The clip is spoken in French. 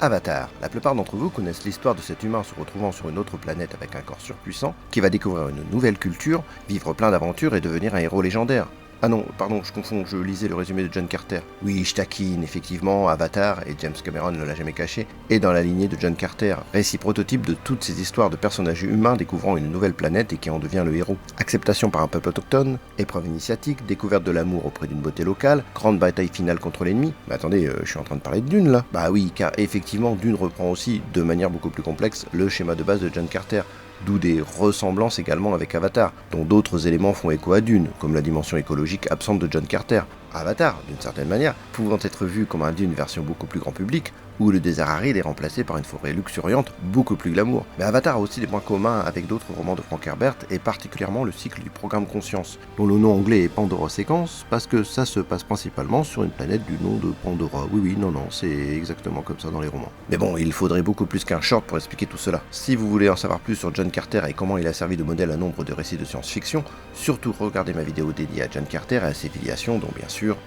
Avatar. La plupart d'entre vous connaissent l'histoire de cet humain se retrouvant sur une autre planète avec un corps surpuissant, qui va découvrir une nouvelle culture, vivre plein d'aventures et devenir un héros légendaire. Ah non, pardon, je confonds, je lisais le résumé de John Carter. Oui, je taquine, effectivement, Avatar, et James Cameron ne l'a jamais caché, est dans la lignée de John Carter, récit prototype de toutes ces histoires de personnages humains découvrant une nouvelle planète et qui en devient le héros. Acceptation par un peuple autochtone, épreuve initiatique, découverte de l'amour auprès d'une beauté locale, grande bataille finale contre l'ennemi. Mais attendez, je suis en train de parler de Dune là. Bah oui, car effectivement, Dune reprend aussi, de manière beaucoup plus complexe, le schéma de base de John Carter. D'où des ressemblances également avec Avatar, dont d'autres éléments font écho à Dune, comme la dimension écologique absente de John Carter. Avatar, d'une certaine manière, pouvant être vu comme un Dune version beaucoup plus grand public, où le désert aride est remplacé par une forêt luxuriante beaucoup plus glamour. Mais Avatar a aussi des points communs avec d'autres romans de Frank Herbert, et particulièrement le cycle du programme Conscience, dont le nom anglais est Pandora Séquence, parce que ça se passe principalement sur une planète du nom de Pandora. Oui, non, c'est exactement comme ça dans les romans. Mais bon, il faudrait beaucoup plus qu'un short pour expliquer tout cela. Si vous voulez en savoir plus sur John Carter et comment il a servi de modèle à nombre de récits de science-fiction, surtout regardez ma vidéo dédiée à John Carter et à ses filiations, dont bien sûr